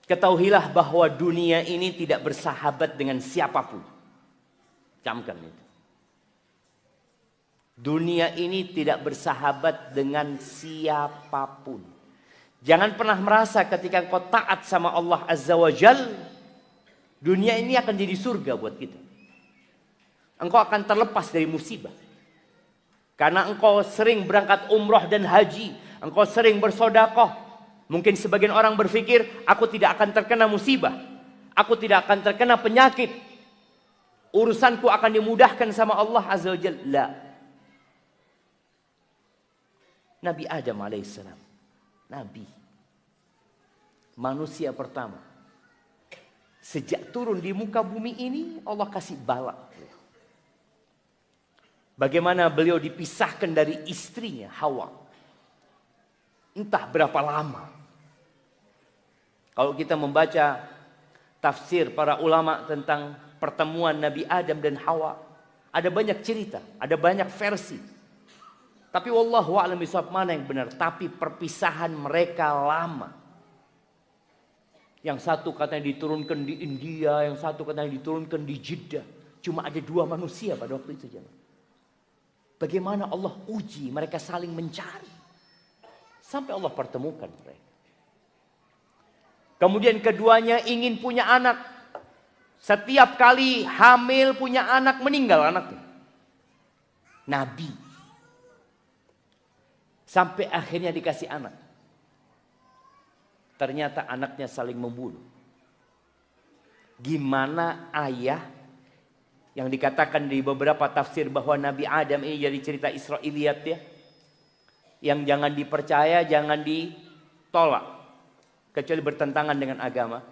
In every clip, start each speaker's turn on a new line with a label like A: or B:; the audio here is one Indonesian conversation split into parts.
A: Ketahuilah bahwa dunia ini tidak bersahabat dengan siapapun. Camkan itu. Dunia ini tidak bersahabat dengan siapapun. Jangan pernah merasa ketika engkau taat sama Allah Azza wa Jal, dunia ini akan jadi surga buat kita. Engkau akan terlepas dari musibah. Karena engkau sering berangkat umroh dan haji. Engkau sering bersodakoh. Mungkin sebagian orang berpikir, aku tidak akan terkena musibah. Aku tidak akan terkena penyakit. Urusanku akan dimudahkan sama Allah Azza wa Jalla. La. Nabi Adam alaihissalam. Nabi. Manusia pertama. Sejak turun di muka bumi ini, Allah kasih bala. Bagaimana beliau dipisahkan dari istrinya Hawa. Entah berapa lama. Kalau kita membaca tafsir para ulama tentang pertemuan Nabi Adam dan Hawa, ada banyak cerita, ada banyak versi. Tapi wallahu a'lam bishawab mana yang benar. Tapi perpisahan mereka lama. Yang satu katanya diturunkan di India, yang satu katanya diturunkan di Jeddah. Cuma ada 2 manusia pada waktu itu, jemaah. Bagaimana Allah uji mereka saling mencari. Sampai Allah pertemukan mereka. Kemudian keduanya ingin punya anak. Setiap kali hamil punya anak, meninggal anaknya. Nabi. Sampai akhirnya dikasih anak. Ternyata anaknya saling membunuh. Gimana ayah yang dikatakan di beberapa tafsir bahwa Nabi Adam ini jadi cerita Israiliyat ya. Yang jangan dipercaya, jangan ditolak. Kecuali bertentangan dengan agama.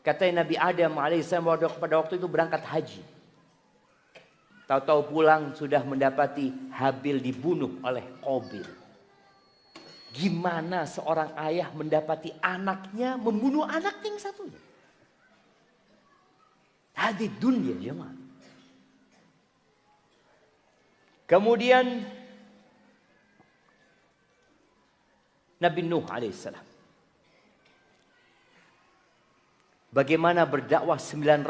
A: Katanya Nabi Adam alaihissalam pada waktu itu berangkat haji. Tahu-tahu pulang sudah mendapati Habil dibunuh oleh Qabil. Gimana seorang ayah mendapati anaknya membunuh anak yang satunya? Hadid dunia jemaah. Kemudian Nabi Nuh alaihissalam. Bagaimana berdakwah 950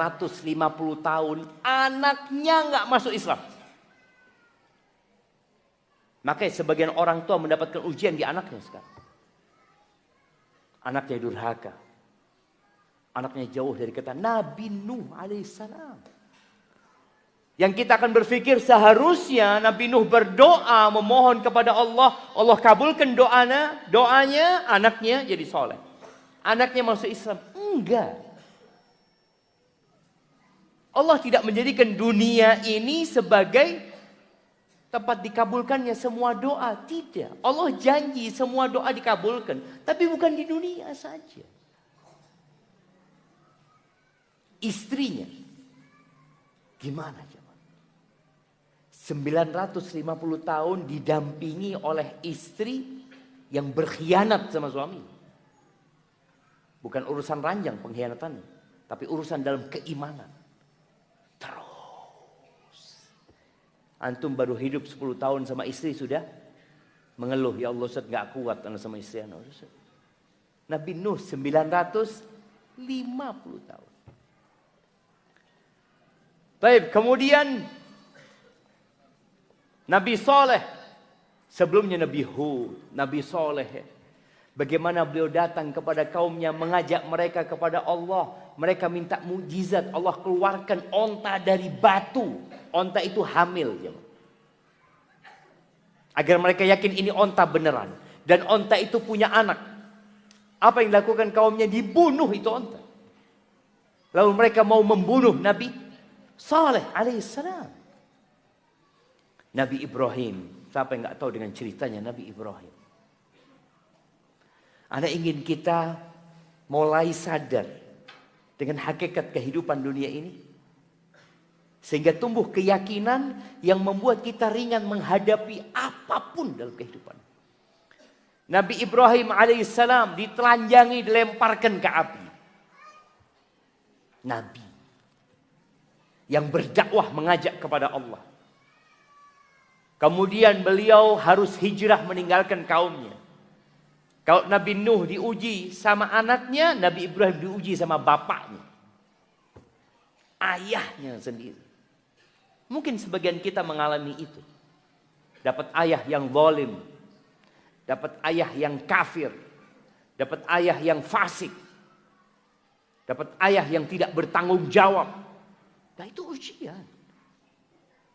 A: tahun, anaknya nggak masuk Islam. Makanya sebagian orang tua mendapatkan ujian di anaknya sekarang. Anaknya durhaka. Anaknya jauh dari kata Nabi Nuh alaihissalam. Yang kita akan berpikir seharusnya Nabi Nuh berdoa memohon kepada Allah. Allah kabulkan doanya, anaknya jadi soleh. Anaknya masuk Islam. Enggak. Allah tidak menjadikan dunia ini sebagai tempat dikabulkannya semua doa. Tidak. Allah janji semua doa dikabulkan. Tapi bukan di dunia saja. Istrinya. Gimana coba? 950 tahun didampingi oleh istri yang berkhianat sama suami. Bukan urusan ranjang pengkhianatannya. Tapi urusan dalam keimanan. Terus. Antum baru hidup 10 tahun sama istri sudah mengeluh. Ya Allah Ustaz gak kuat sama istri. Nabi Nuh 950 tahun. Baik, kemudian Nabi Saleh, sebelumnya Nabi Hud, Nabi Saleh. Bagaimana beliau datang kepada kaumnya, mengajak mereka kepada Allah. Mereka minta mukjizat, Allah keluarkan onta dari batu. Onta itu hamil. Agar mereka yakin ini onta beneran. Dan onta itu punya anak. Apa yang dilakukan kaumnya? Dibunuh itu onta. Lalu mereka mau membunuh Nabi Saleh alaihissalam. Nabi Ibrahim. Siapa yang gak tahu dengan ceritanya Nabi Ibrahim. Anda ingin kita mulai sadar dengan hakikat kehidupan dunia ini. Sehingga tumbuh keyakinan yang membuat kita ringan menghadapi apapun dalam kehidupan. Nabi Ibrahim alaihissalam ditelanjangi, dilemparkan ke api. Nabi yang berdakwah mengajak kepada Allah. Kemudian beliau harus hijrah meninggalkan kaumnya. Kalau Nabi Nuh diuji sama anaknya, Nabi Ibrahim diuji sama bapaknya. Ayahnya sendiri. Mungkin sebagian kita mengalami itu. Dapat ayah yang zalim. Dapat ayah yang kafir. Dapat ayah yang fasik. Dapat ayah yang tidak bertanggung jawab. Nah itu ujian.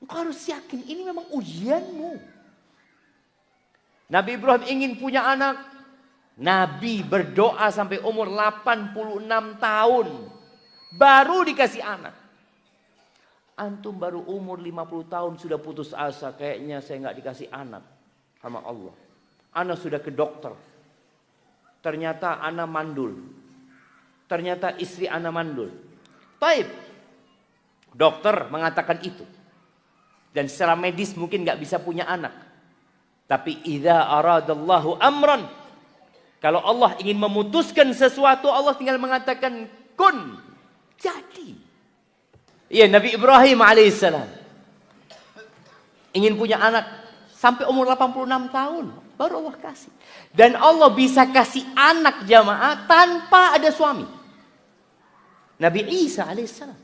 A: Engkau harus yakin ini memang ujianmu. Nabi Ibrahim ingin punya anak. Nabi berdoa sampai umur 86 tahun. Baru dikasih anak. Antum baru umur 50 tahun sudah putus asa. Kayaknya saya nggak dikasih anak sama Allah. Ana sudah ke dokter. Ternyata ana mandul. Ternyata istri ana mandul. Baik. Dokter mengatakan itu. Dan secara medis mungkin nggak bisa punya anak. Tapi idza aradallahu amran. Kalau Allah ingin memutuskan sesuatu, Allah tinggal mengatakan kun. Jadi. Iya, Nabi Ibrahim alaihissalam ingin punya anak sampai umur 86 tahun. Baru Allah kasih. Dan Allah bisa kasih anak jamaah tanpa ada suami. Nabi Isa alaihissalam.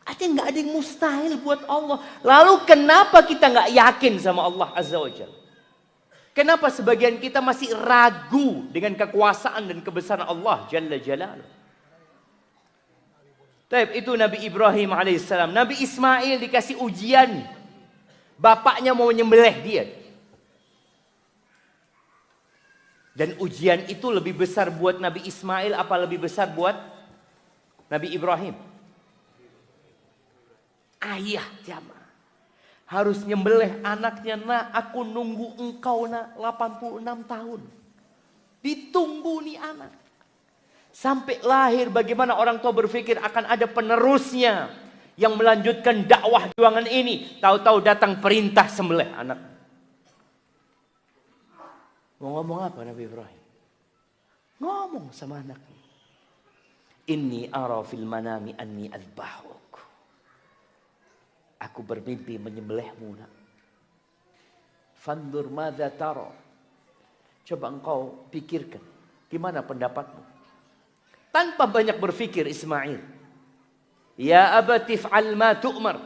A: Artinya nggak ada yang mustahil buat Allah. Lalu kenapa kita nggak yakin sama Allah Azza wa Jalla? Kenapa sebagian kita masih ragu dengan kekuasaan dan kebesaran Allah Jalla Jalaluh? Itu Nabi Ibrahim alaihissalam. Nabi Ismail dikasih ujian. Bapaknya mau menyembelih dia. Dan ujian itu lebih besar buat Nabi Ismail apa lebih besar buat Nabi Ibrahim? Ayah jamaah. Harus nyembelih anaknya, nak aku nunggu engkau nak 86 tahun. Ditunggu nih anak. Sampai lahir bagaimana orang tua berpikir akan ada penerusnya. Yang melanjutkan dakwah juangan ini. Tahu-tahu datang perintah sembelih anak. Mau ngomong apa Nabi Ibrahim? Ngomong sama anaknya. Inni ara fil manami anni adbahuk. Aku bermimpi menyembelihmu nak. Fandur madza tara. Coba engkau pikirkan. Gimana pendapatmu? Tanpa banyak berpikir Ismail. Ya abati fa'al ma tu'mar.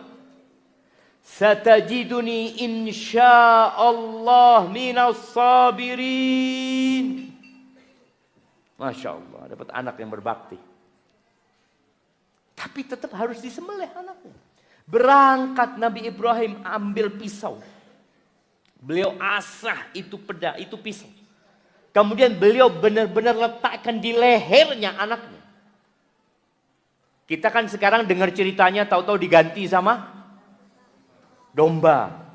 A: Satajiduni insyaallah minas sabirin. Masya Allah. Dapat anak yang berbakti. Tapi tetap harus disembelih anaknya. Berangkat Nabi Ibrahim ambil pisau. Beliau asah itu pedang, itu pisau. Kemudian beliau benar-benar letakkan di lehernya anaknya. Kita kan sekarang dengar ceritanya tahu-tahu diganti sama domba.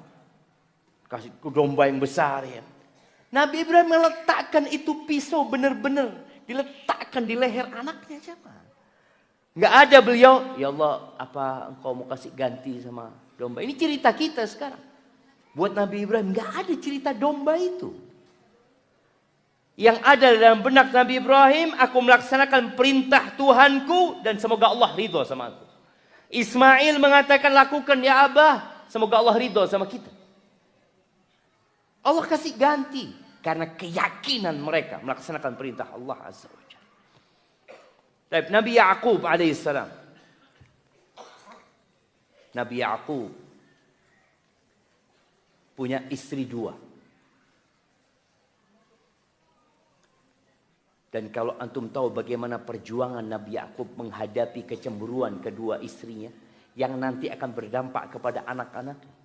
A: Kasih domba yang besar ya. Nabi Ibrahim meletakkan itu pisau benar-benar diletakkan di leher anaknya siapa? Nggak ada beliau, ya Allah apa engkau mau kasih ganti sama domba. Ini cerita kita sekarang. Buat Nabi Ibrahim nggak ada cerita domba itu. Yang ada dalam benak Nabi Ibrahim, aku melaksanakan perintah Tuhanku dan semoga Allah ridho sama aku. Ismail mengatakan lakukan ya Abah, semoga Allah ridho sama kita. Allah kasih ganti karena keyakinan mereka melaksanakan perintah Allah Azza wa Jalla. Nabi Ya'qub alaihissalam. Nabi Ya'qub punya istri 2. Dan kalau antum tahu bagaimana perjuangan Nabi Ya'qub menghadapi kecemburuan kedua istrinya yang nanti akan berdampak kepada anak-anaknya.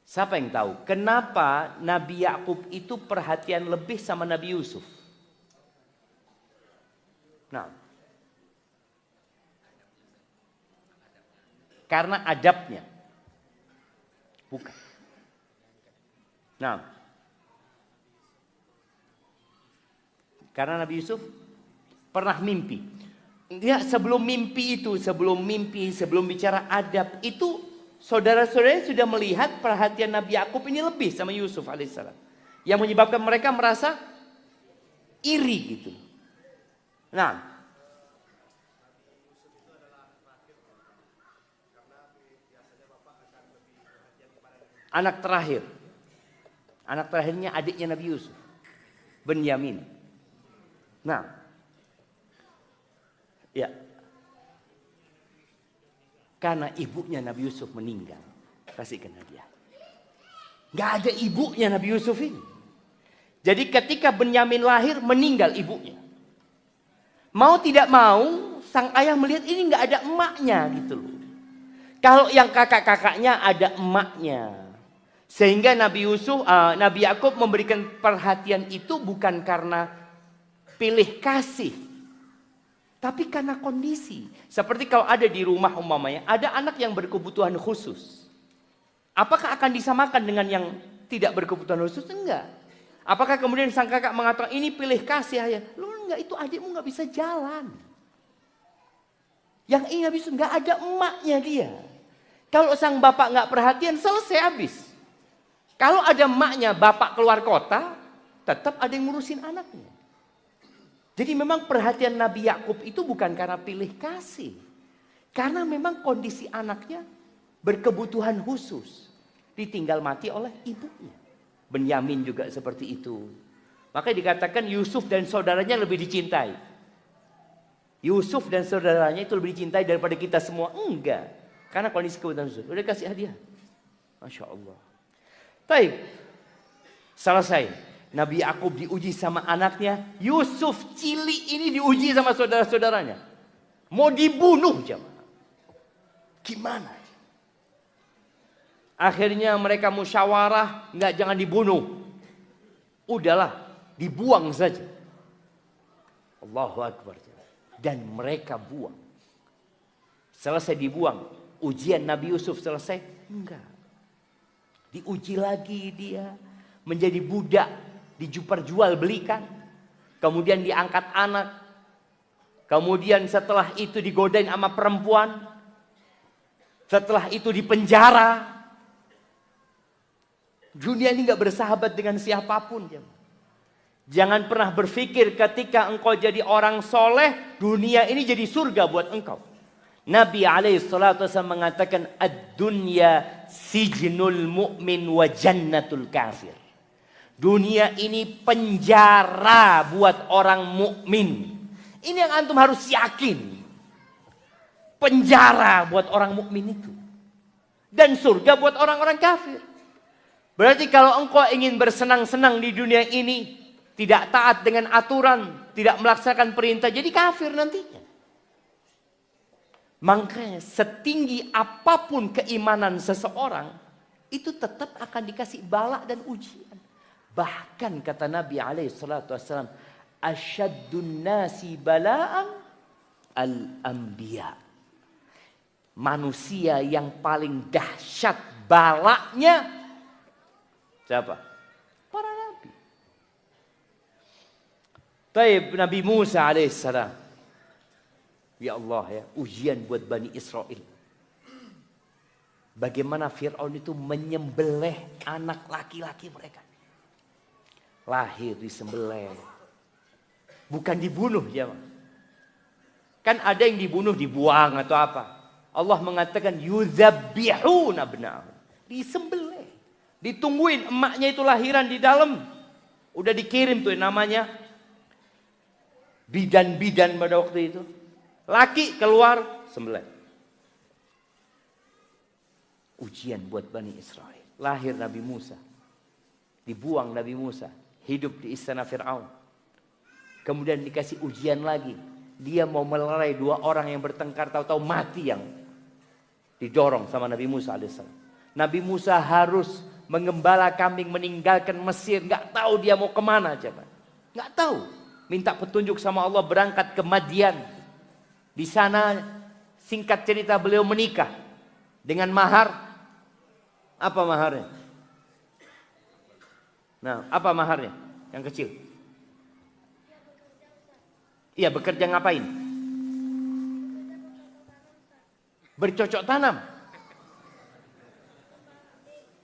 A: Siapa yang tahu kenapa Nabi Ya'qub itu perhatian lebih sama Nabi Yusuf? Nah, karena adabnya, bukan. Nah, karena Nabi Yusuf pernah mimpi. Dia sebelum mimpi, sebelum bicara adab itu, saudara-saudaranya sudah melihat perhatian Nabi Ya'qub ini lebih sama Yusuf alaihissalam, yang menyebabkan mereka merasa iri gitu. Nah, anak terakhir. Anak terakhirnya adiknya Nabi Yusuf, Benyamin. Nah, ya, karena ibunya Nabi Yusuf meninggal, kasihkan hadiah. Gak ada ibunya Nabi Yusuf ini. Jadi ketika Benyamin lahir, meninggal ibunya. Mau tidak mau, sang ayah melihat ini gak ada emaknya gitu loh. Kalau yang kakak-kakaknya ada emaknya. Sehingga Nabi Yakub memberikan perhatian itu bukan karena pilih kasih, tapi karena kondisi. Seperti kalau ada di rumah umpamanya, ada anak yang berkebutuhan khusus. Apakah akan disamakan dengan yang tidak berkebutuhan khusus? Enggak. Apakah kemudian sang kakak mengatakan ini pilih kasih ayah? Lu enggak, itu adikmu nggak bisa jalan. Yang ini habis nggak ada emaknya dia. Kalau sang bapak nggak perhatian, selesai habis. Kalau ada emaknya, bapak keluar kota, tetap ada yang ngurusin anaknya. Jadi memang perhatian Nabi Yakub itu bukan karena pilih kasih. Karena memang kondisi anaknya berkebutuhan khusus. Ditinggal mati oleh ibunya. Benyamin juga seperti itu. Makanya dikatakan Yusuf dan saudaranya lebih dicintai. Yusuf dan saudaranya itu lebih dicintai daripada kita semua. Enggak. Karena kondisi kebutuhan khusus. Udah kasih hadiah. Masya Allah. Baik, selesai. Nabi Yakub diuji sama anaknya. Yusuf cilik ini diuji sama saudara-saudaranya. Mau dibunuh jemaah. Gimana? Akhirnya mereka musyawarah. Enggak, jangan dibunuh. Udahlah, dibuang saja. Allahu Akbar. Dan mereka buang. Selesai dibuang. Ujian Nabi Yusuf selesai? Enggak. Diuji lagi dia, menjadi budak, diperjual belikan, kemudian diangkat anak, kemudian setelah itu digodain sama perempuan, setelah itu dipenjara. Dunia ini gak bersahabat dengan siapapun. Jangan pernah berpikir ketika engkau jadi orang soleh, dunia ini jadi surga buat engkau. Nabi alaihissalatu wassalam mengatakan ad-dunya sijnul mu'min wa jannatul kafir. Dunia ini penjara buat orang mukmin. Ini yang antum harus yakin. Penjara buat orang mukmin itu. Dan surga buat orang-orang kafir. Berarti kalau engkau ingin bersenang-senang di dunia ini, tidak taat dengan aturan, tidak melaksanakan perintah, jadi kafir nantinya. Makanya setinggi apapun keimanan seseorang, itu tetap akan dikasih bala dan ujian. Bahkan kata Nabi SAW, asyaddun nasi bala'an al-anbiya. Manusia yang paling dahsyat balaknya siapa? Para nabi. Taib Nabi Musa alaihissalam. Ya Allah ya, ujian buat Bani Israel. Bagaimana Fir'aun itu menyembelih anak laki-laki mereka. Lahir disembelih. Bukan dibunuh ya. Kan ada yang dibunuh dibuang atau apa. Allah mengatakan yuzabbihuna abna'ahum. Disembelih. Ditungguin emaknya itu lahiran di dalam. Udah dikirim tuh namanya bidan-bidan pada waktu itu. Laki keluar sembelih. Ujian buat Bani Israel. Lahir Nabi Musa. Dibuang Nabi Musa. Hidup di istana Fir'aun. Kemudian dikasih ujian lagi. Dia mau melerai dua orang yang bertengkar. Tahu-tahu mati yang didorong sama Nabi Musa AS. Nabi Musa harus mengembala kambing, meninggalkan Mesir. Gak tahu dia mau kemana coba. Gak tahu. Minta petunjuk sama Allah, berangkat ke Madian. Di sana singkat cerita beliau menikah dengan mahar. Apa maharnya? Nah, apa maharnya? Yang kecil. Iya, bekerja ngapain? Bercocok tanam.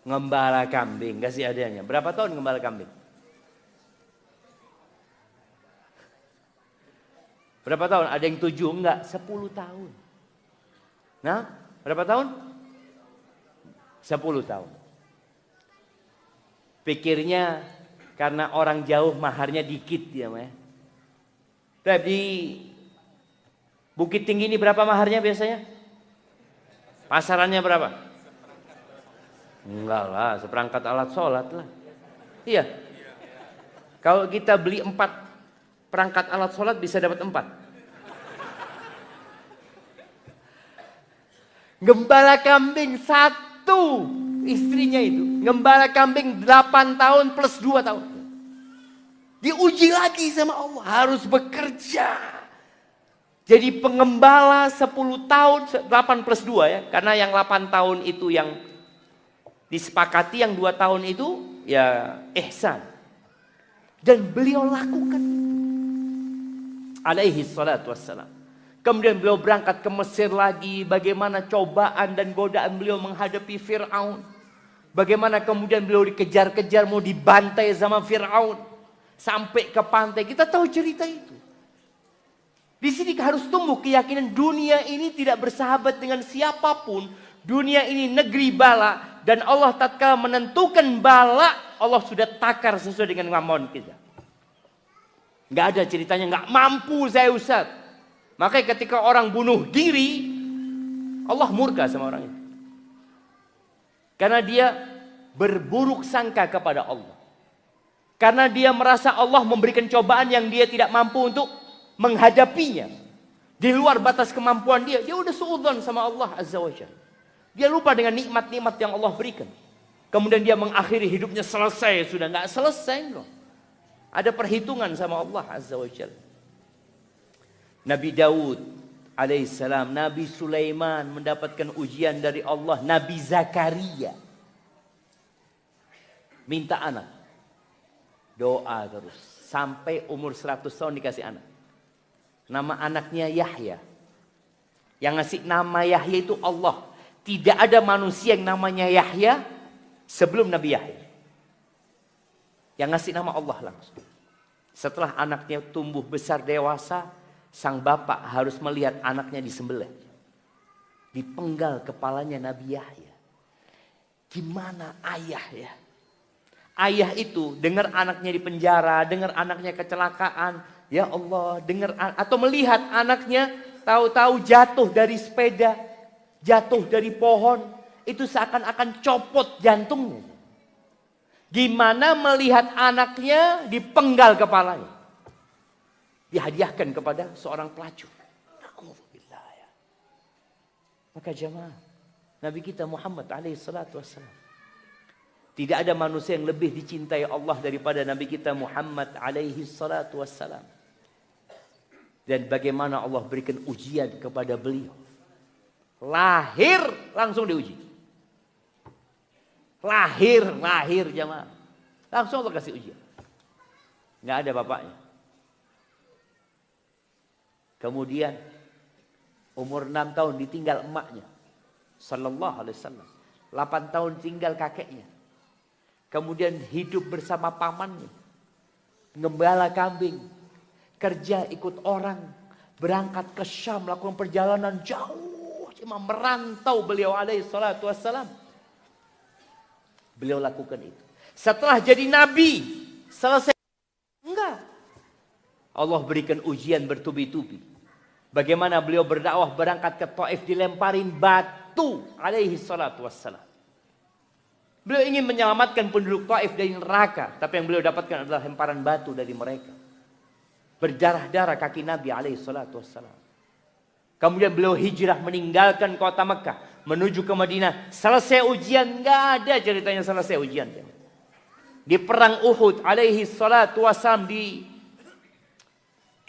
A: Ngembala kambing, kasih hadiahnya. Berapa tahun ngembala kambing? Berapa tahun? Ada yang 7? Enggak, 10 tahun. Nah, berapa tahun? 10 tahun. Pikirnya karena orang jauh maharnya dikit ya, Mas. Di Bukit Tinggi ini berapa maharnya biasanya? Pasarannya berapa? Enggak lah, seperangkat alat sholat lah. Iya. Kalau kita beli 4 perangkat alat sholat bisa dapat 4. Gembala kambing 1 istrinya itu. Gembala kambing 8 tahun plus 2 tahun. Diuji lagi sama Allah. Harus bekerja. Jadi pengembala 10 tahun, 8 plus 2 ya. Karena yang 8 tahun itu yang disepakati, yang 2 tahun itu ya ihsan. Dan beliau lakukan alaihi salatu wassalam. Kemudian beliau berangkat ke Mesir lagi. Bagaimana cobaan dan godaan beliau menghadapi Fir'aun. Bagaimana kemudian beliau dikejar-kejar mau dibantai sama Fir'aun. Sampai ke pantai. Kita tahu cerita itu. Di sini harus tumbuh keyakinan dunia ini tidak bersahabat dengan siapapun. Dunia ini negeri bala. Dan Allah tatkala menentukan bala. Allah sudah takar sesuai dengan kemauan kita. Nggak ada ceritanya nggak mampu saya Ustaz. Makanya ketika orang bunuh diri, Allah murka sama orang itu. Karena dia berburuk sangka kepada Allah. Karena dia merasa Allah memberikan cobaan yang dia tidak mampu untuk menghadapinya. Di luar batas kemampuan dia. Dia udah suudzon sama Allah Azza wa Jalla. Dia lupa dengan nikmat-nikmat yang Allah berikan. Kemudian dia mengakhiri hidupnya selesai. Sudah nggak selesai loh. Ada perhitungan sama Allah Azza wa Jalla. Nabi Daud alaihissalam, Nabi Sulaiman mendapatkan ujian dari Allah. Nabi Zakaria minta anak. Doa terus. Sampai umur 100 tahun dikasih anak. Nama anaknya Yahya. Yang ngasih nama Yahya itu Allah. Tidak ada manusia yang namanya Yahya sebelum Nabi Yahya. Yang ngasih nama Allah langsung. Setelah anaknya tumbuh besar dewasa, sang bapak harus melihat anaknya disembelih. Dipenggal kepalanya Nabi Yahya. Gimana ayah ya? Ayah itu dengar anaknya di penjara, dengar anaknya kecelakaan. Ya Allah, dengar atau melihat anaknya tahu-tahu jatuh dari sepeda, jatuh dari pohon. Itu seakan-akan copot jantungnya. Gimana melihat anaknya dipenggal kepalanya. Dihadiahkan kepada seorang pelacur. Maka jemaah, Nabi kita Muhammad alaihi salatu wassalam. Tidak ada manusia yang lebih dicintai Allah daripada Nabi kita Muhammad alaihi salatu wassalam. Dan bagaimana Allah berikan ujian kepada beliau. Lahir langsung diuji. Lahir jemaah. Langsung Allah kasih ujian. Nggak ada bapaknya. Kemudian umur 6 tahun ditinggal emaknya. Sallallahu alaihi wasallam. 8 tahun tinggal kakeknya. Kemudian hidup bersama pamannya. Gembala kambing. Kerja ikut orang. Berangkat ke Syam. Melakukan perjalanan jauh. Cuma merantau beliau alaihi salatu wassalam. Beliau lakukan itu. Setelah jadi nabi. Selesai. Enggak. Allah berikan ujian bertubi-tubi. Bagaimana beliau berdakwah berangkat ke Taif dilemparin batu alaihi salatu wassalam. Beliau ingin menyelamatkan penduduk Taif dari neraka. Tapi yang beliau dapatkan adalah lemparan batu dari mereka. Berdarah-darah kaki Nabi alaihi salatu wassalam. Kemudian beliau hijrah meninggalkan kota Mekah. Menuju ke Madinah. Selesai ujian. Nggak ada ceritanya selesai ujian. Di perang Uhud alaihi salatu wassalam.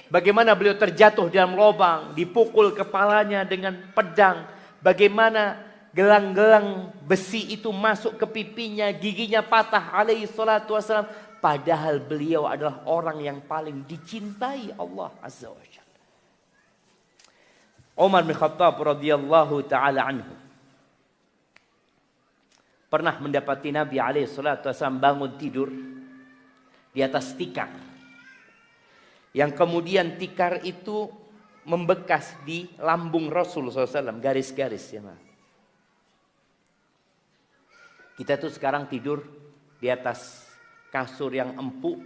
A: Bagaimana beliau terjatuh dalam lubang. Dipukul kepalanya dengan pedang. Bagaimana gelang-gelang besi itu masuk ke pipinya. Giginya patah alaihi salatu wassalam. Padahal beliau adalah orang yang paling dicintai Allah Azza wa Jalla. Umar bin Khattab radhiyallahu ta'ala anhu. Pernah mendapati Nabi alaihi salatu wassalam bangun tidur. Di atas tikar. Yang kemudian tikar itu membekas di lambung Rasul SAW. Garis-garis ya. Kita tuh sekarang tidur di atas kasur yang empuk.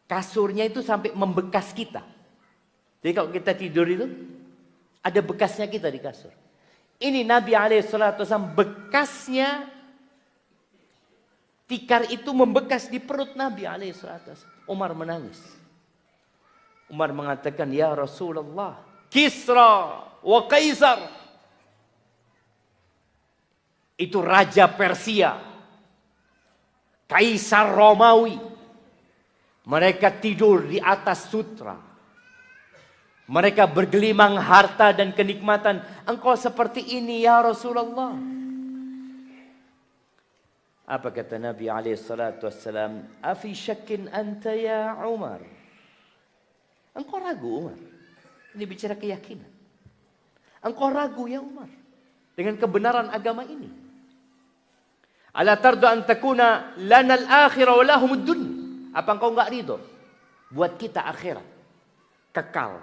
A: Kasurnya itu sampai membekas kita. Jadi kalau kita tidur itu, ada bekasnya kita di kasur. Ini Nabi SAW bekasnya, tikar itu membekas di perut Nabi SAW. Umar menangis. Umar mengatakan, ya Rasulullah, Kisra wa Kaisar. Itu Raja Persia. Kaisar Romawi. Mereka tidur di atas sutra. Mereka bergelimang harta dan kenikmatan. Engkau seperti ini ya Rasulullah. Apa kata Nabi SAW? Afi syakin anta ya Umar. Engkau ragu Umar. Ini bicara keyakinan. Engkau ragu ya Umar. Dengan kebenaran agama ini. Ala tardu an takuna lana al-akhirah wa lahumud dunya. Apa engkau enggak ridho? Buat kita akhirat. Kekal.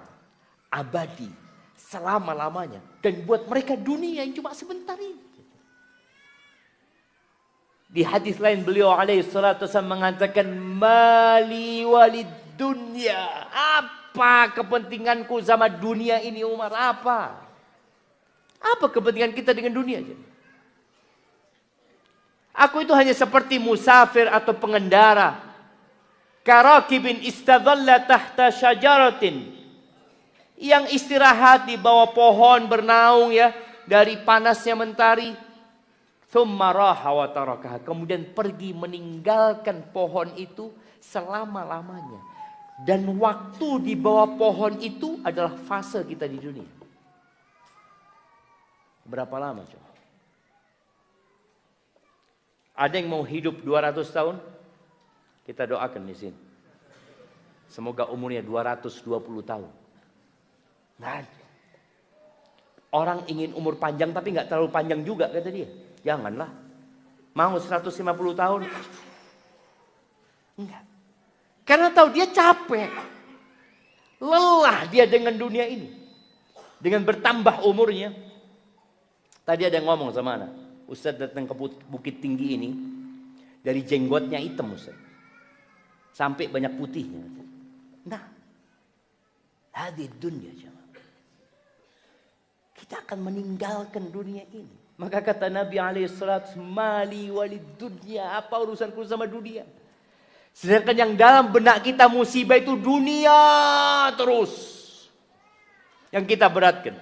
A: Abadi, selama-lamanya. Dan buat mereka dunia yang cuma sebentar ini. Di hadis lain beliau SAW mengatakan, mali walid dunya. Apa kepentinganku sama dunia ini Umar? Apa? Apa kepentingan kita dengan dunia? Aku itu hanya seperti musafir atau pengendara. Karakibin istadhalla tahta syajaratin. Yang istirahat di bawah pohon bernaung ya dari panasnya mentari. Tsumma raha wa tarakaha. Kemudian pergi meninggalkan pohon itu selama-lamanya. Dan waktu di bawah pohon itu adalah fase kita di dunia. Berapa lama coba? Ada yang mau hidup 200 tahun? Kita doakan di sini. Semoga umurnya 220 tahun. Nah, orang ingin umur panjang tapi nggak terlalu panjang juga kata dia. Janganlah. Mau 150 tahun. Enggak. Karena tahu dia capek. Lelah dia dengan dunia ini. Dengan bertambah umurnya. Tadi ada yang ngomong sama anak. Ustaz datang ke Bukit Tinggi ini. Dari jenggotnya hitam Ustaz. Sampai banyak putihnya. Nah. Hadir dunia jemaah. Kita akan meninggalkan dunia ini. Maka kata Nabi SAW, mali walid dunya. Apa urusanku sama dunia? Sedangkan yang dalam benak kita musibah itu dunia terus. Yang kita beratkan.